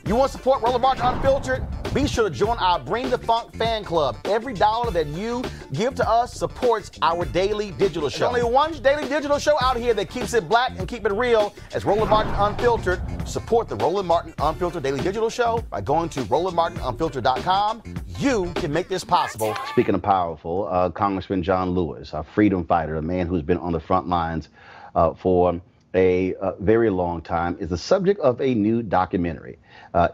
You want to support Roland Martin Unfiltered? Be sure to join our Bring the Funk fan club. Every dollar that you give to us supports our daily digital show. There's only one daily digital show out here that keeps it black and keep it real. As Roland Martin Unfiltered. Support the Roland Martin Unfiltered daily digital show by going to RolandMartinUnfiltered.com. You can make this possible. Speaking of powerful, Congressman John Lewis, a freedom fighter, a man who's been on the front lines for a very long time, is the subject of a new documentary.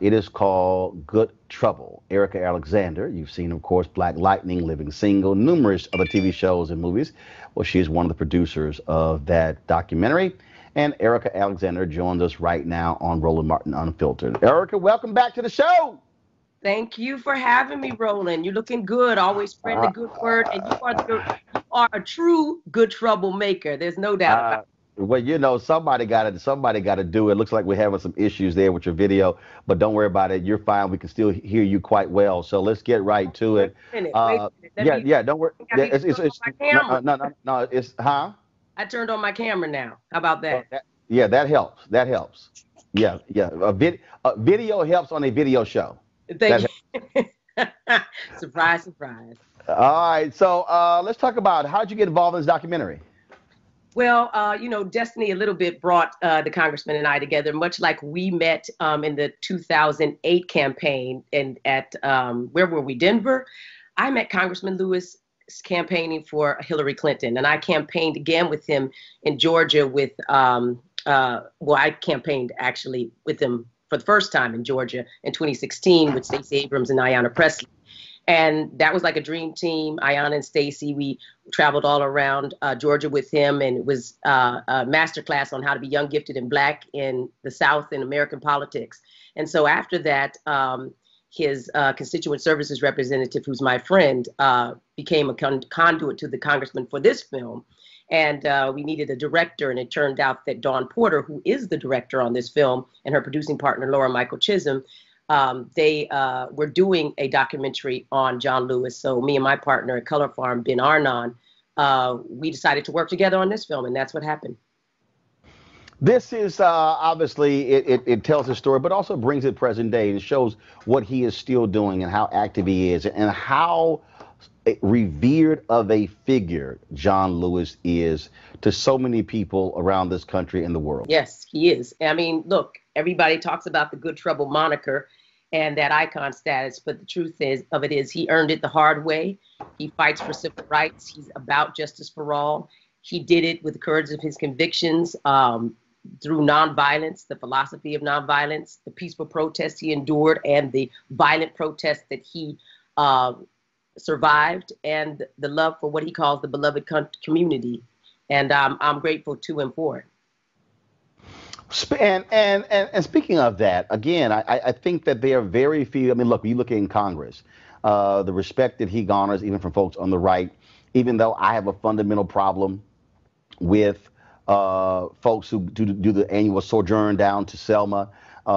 It is called Good Trouble. Erika Alexander, you've seen, of course, Black Lightning, Living Single, numerous other TV shows and movies. Well, she is one of the producers of that documentary. And Erika Alexander joins us right now on Roland Martin Unfiltered. Erika, welcome back to the show. Thank you for having me, Roland. You're looking good, always spreading the good word, and you are a true good troublemaker. There's no doubt about it. Well, you know, somebody got to do it. Looks like we're having some issues there with your video, but don't worry about it. You're fine. We can still hear you quite well. So let's get right to it. Wait a minute. Yeah, don't worry. No, it's, huh? I turned on my camera now. How about that? Yeah, that helps. That helps. Yeah. A video helps on a video show. Thank you. Surprise, surprise. All right. So let's talk about how did you get involved in this documentary? Well, you know, destiny a little bit brought the congressman and I together, much like we met in the 2008 campaign and at, where were we, Denver? I met Congressman Lewis campaigning for Hillary Clinton, and I campaigned again with him in Georgia with, well, I campaigned actually with him for the first time in Georgia in 2016 with Stacey Abrams and Ayanna Pressley. And that was like a dream team. Ayanna and Stacey, we traveled all around Georgia with him, and it was a masterclass on how to be young, gifted, and Black in the South in American politics. And so after that, his constituent services representative, who's my friend, became a conduit to the congressman for this film. And we needed a director, and it turned out that Dawn Porter, who is the director on this film, and her producing partner, Laura Michael Chisholm, they were doing a documentary on John Lewis. So me and my partner at Color Farm, Ben Arnon, we decided to work together on this film, and that's what happened. This is obviously, it tells his story, but also brings it present day and shows what he is still doing and how active he is and how revered of a figure John Lewis is to so many people around this country and the world. Yes, he is. I mean, look, everybody talks about the Good Trouble moniker and that icon status, but the truth of it is he earned it the hard way. He fights for civil rights. He's about justice for all. He did it with the courage of his convictions, through nonviolence, the philosophy of nonviolence, the peaceful protests he endured, and the violent protests that he survived, and the love for what he calls the beloved community. And I'm grateful to him for it. And speaking of that, again, I think that there are very few. I mean, look, when you look in Congress, the respect that he garners, even from folks on the right, even though I have a fundamental problem with folks who do the annual sojourn down to Selma,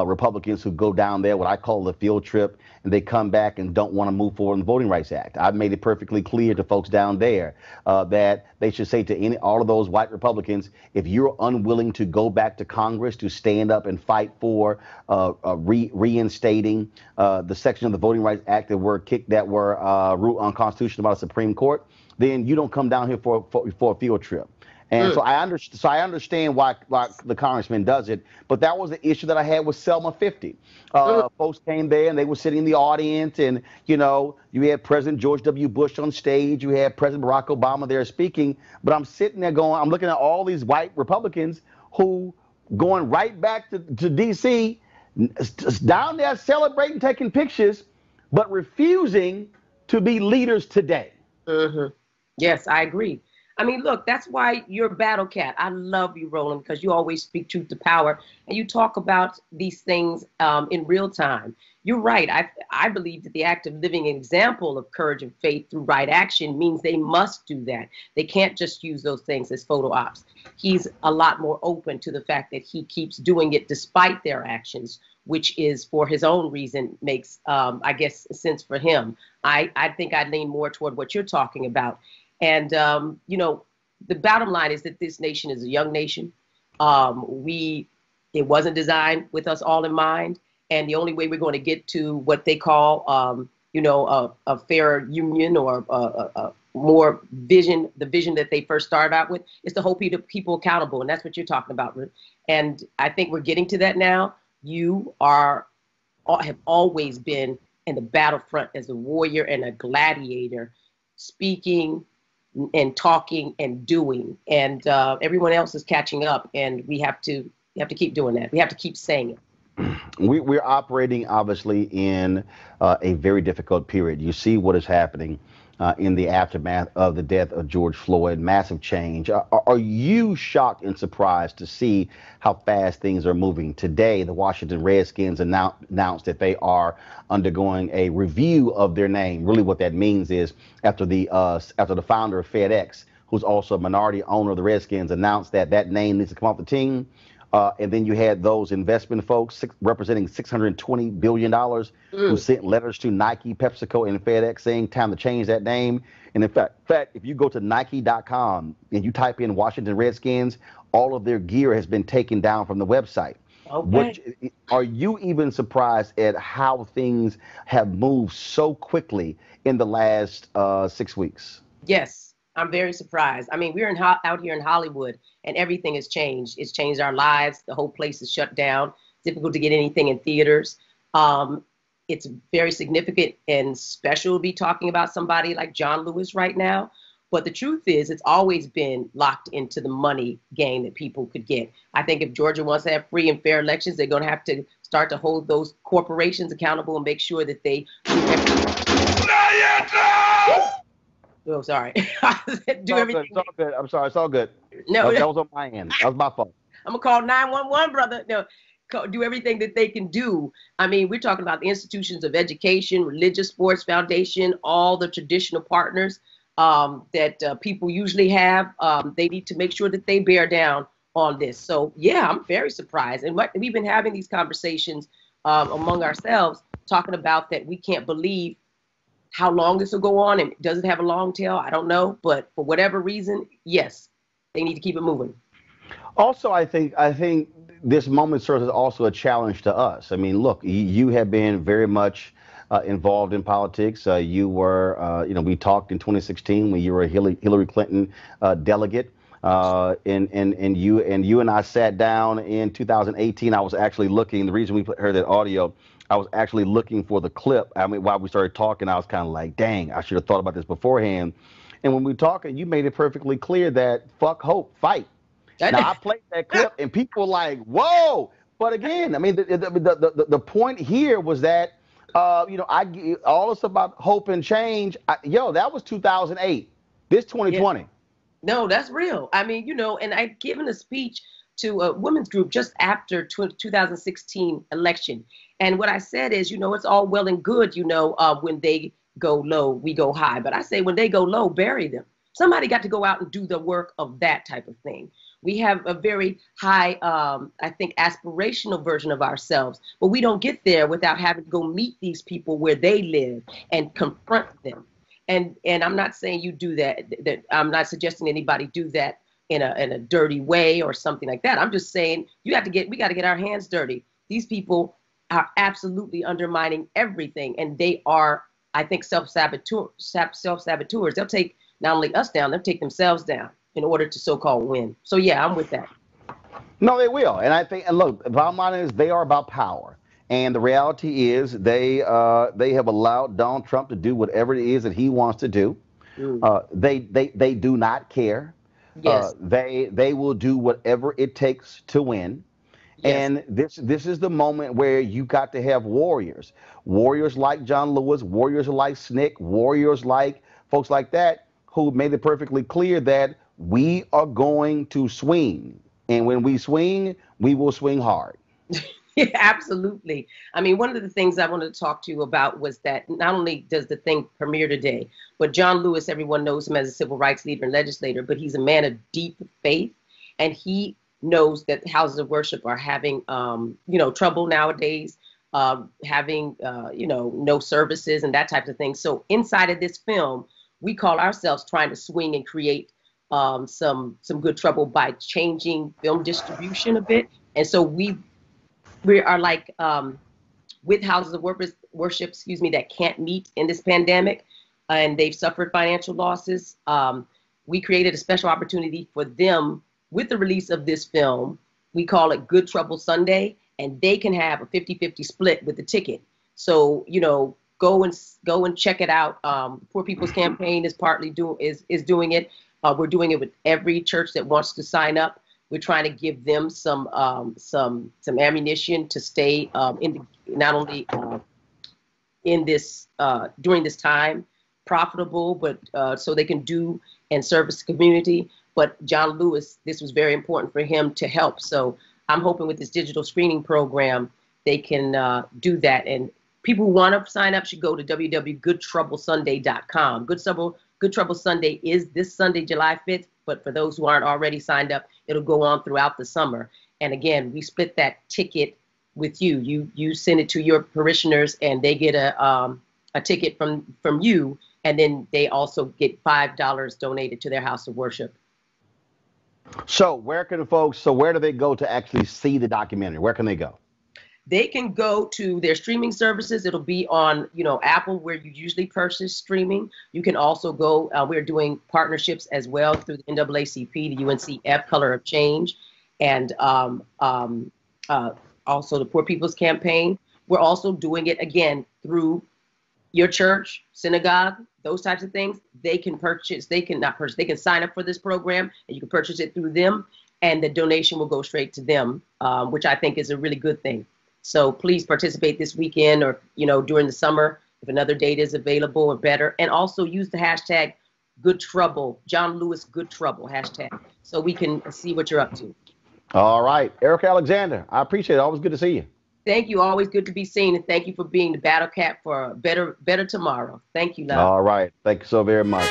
Republicans who go down there, what I call the field trip, and they come back and don't want to move forward on the Voting Rights Act. I've made it perfectly clear to folks down there that they should say to all of those white Republicans, if you're unwilling to go back to Congress to stand up and fight for reinstating the section of the Voting Rights Act that were ruled unconstitutional by the Supreme Court, then you don't come down here for a field trip. And so I understand why the congressman does it, but that was the issue that I had with Selma 50. Folks came there and they were sitting in the audience, and you know, you had President George W. Bush on stage, you had President Barack Obama there speaking, but I'm sitting there I'm looking at all these white Republicans who going right back to D.C., down there celebrating, taking pictures, but refusing to be leaders today. Yes, I agree. I mean, look, that's why you're a battle cat. I love you, Roland, because you always speak truth to power, and you talk about these things in real time. You're right. I believe that the act of living an example of courage and faith through right action means they must do that. They can't just use those things as photo ops. He's a lot more open to the fact that he keeps doing it despite their actions, which is for his own reason makes, I guess, sense for him. I think I lean more toward what you're talking about. And, you know, the bottom line is that this nation is a young nation. It wasn't designed with us all in mind. And the only way we're going to get to what they call, a fair union or more vision, the vision that they first started out with, is to hold people accountable. And that's what you're talking about, Ruth. And I think we're getting to that now. You have always been in the battlefront as a warrior and a gladiator, speaking and talking and doing. And everyone else is catching up. And we have to keep doing that. We have to keep saying it. We're operating, obviously, in a very difficult period. You see what is happening in the aftermath of the death of George Floyd, massive change. Are you shocked and surprised to see how fast things are moving? Today, the Washington Redskins announced that they are undergoing a review of their name. Really what that means is after the founder of FedEx, who's also a minority owner of the Redskins, announced that that name needs to come off the team. And then you had those investment folks representing $620 billion who sent letters to Nike, PepsiCo, and FedEx saying time to change that name. And in fact, if you go to Nike.com and you type in Washington Redskins, all of their gear has been taken down from the website. Okay. Are you even surprised at how things have moved so quickly in the last 6 weeks? Yes. I'm very surprised. I mean, we're out here in Hollywood and everything has changed. It's changed our lives. The whole place is shut down. Difficult to get anything in theaters. It's very significant and special to be talking about somebody like John Lewis right now. But the truth is, it's always been locked into the money game that people could get. I think if Georgia wants to have free and fair elections, they're going to have to start to hold those corporations accountable and make sure that they Oh, sorry. Everything. It's all good. I'm sorry. It's all good. No, that was on my end. That was my fault. I'm going to call 911, brother. No, do everything that they can do. I mean, we're talking about the institutions of education, religious, sports foundation, all the traditional partners that people usually have. They need to make sure that they bear down on this. So, yeah, I'm very surprised. And we've been having these conversations among ourselves, talking about that we can't believe how long this will go on, and does it have a long tail? I don't know, but for whatever reason, yes, they need to keep it moving. Also, I think this moment serves as also a challenge to us. I mean, look, you have been very much involved in politics. You were, we talked in 2016 when you were a Hillary Clinton delegate, and you and I sat down in 2018. I was actually looking. The reason we heard that audio, I was actually looking for the clip. I mean, while we started talking, I was kind of like, dang, I should have thought about this beforehand. And when we were talking, you made it perfectly clear that fuck hope, fight. Now, I played that clip and people were like, whoa. But again, I mean, the point here was that, all this about hope and change. That was 2008. This 2020. Yeah. No, that's real. I mean, and I'd given a speech to a women's group just after 2016 election. And what I said is, it's all well and good, when they go low, we go high. But I say when they go low, bury them. Somebody got to go out and do the work of that type of thing. We have a very high, I think, aspirational version of ourselves. But we don't get there without having to go meet these people where they live and confront them. And I'm not saying you do that. I'm not suggesting anybody do that in a dirty way or something like that. I'm just saying we got to get our hands dirty. These people are absolutely undermining everything, and they are, I think, self-saboteurs. They'll take not only us down, they'll take themselves down in order to so-called win. So yeah, I'm with that. No, they will, and I think, and look, the bottom line is they are about power, and the reality is they have allowed Donald Trump to do whatever it is that he wants to do. They do not care. Yes. They will do whatever it takes to win. Yes. And this is the moment where you got to have warriors like John Lewis, warriors like Ceek, warriors like folks like that who made it perfectly clear that we are going to swing. And when we swing, we will swing hard. Yeah, absolutely. I mean, one of the things I wanted to talk to you about was that not only does the thing premiere today, but John Lewis, everyone knows him as a civil rights leader and legislator, but he's a man of deep faith. And he knows that houses of worship are having, trouble nowadays, having, no services and that type of thing. So inside of this film, we call ourselves trying to swing and create some good trouble by changing film distribution a bit. And so we are like with houses of worship, excuse me, that can't meet in this pandemic, and they've suffered financial losses. We created a special opportunity for them with the release of this film. We call it Good Trouble Sunday, and they can have a 50-50 split with the ticket. So, you know, go and check it out. Poor People's Campaign is doing it. We're doing it with every church that wants to sign up. We're trying to give them some ammunition to stay not only in this during this time profitable, but so they can do and service the community. But John Lewis, this was very important for him to help. So I'm hoping with this digital screening program, they can do that. And people who want to sign up should go to www.goodtroublesunday.com. Good Trouble Sunday is this Sunday, July 5th. But for those who aren't already signed up, it'll go on throughout the summer. And again, we split that ticket with you. You send it to your parishioners, and they get a ticket from you, and then they also get $5 donated to their house of worship. So where do they go to actually see the documentary? Where can they go? They can go to their streaming services. It'll be on, Apple, where you usually purchase streaming. You can also go, we're doing partnerships as well through the NAACP, the UNCF Color of Change, and also the Poor People's Campaign. We're also doing it, again, through your church, synagogue, those types of things. They can sign up for this program, and you can purchase it through them, and the donation will go straight to them, which I think is a really good thing. So please participate this weekend or, during the summer if another date is available or better. And also use the hashtag Good Trouble, John Lewis Good Trouble hashtag, so we can see what you're up to. All right. Erika Alexander, I appreciate it. Always good to see you. Thank you. Always good to be seen. And thank you for being the battle cat for a better tomorrow. Thank you, love. All right. Thank you so very much.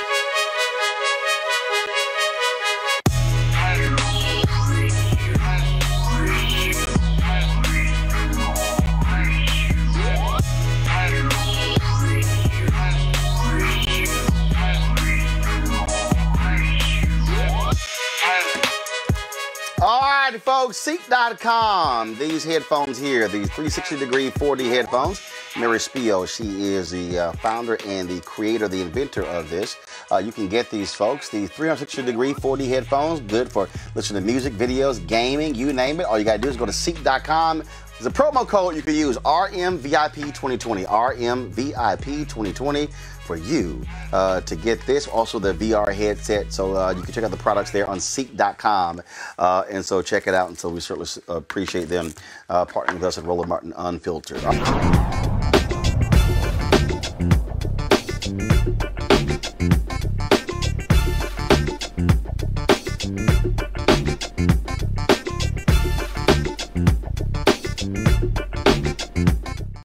All right, folks, Ceek.com. These headphones here, these 360-degree 4D headphones. Mary Spio, she is the founder and the creator, the inventor of this. You can get these, folks, the 360-degree 4D headphones, good for listening to music, videos, gaming, you name it. All you got to do is go to Ceek.com. There's a promo code you can use, RMVIP2020, RMVIP2020 for you to get this. Also the VR headset, so you can check out the products there on Ceek.com. And so check it out, and so we certainly appreciate them partnering with us at Roland Martin Unfiltered.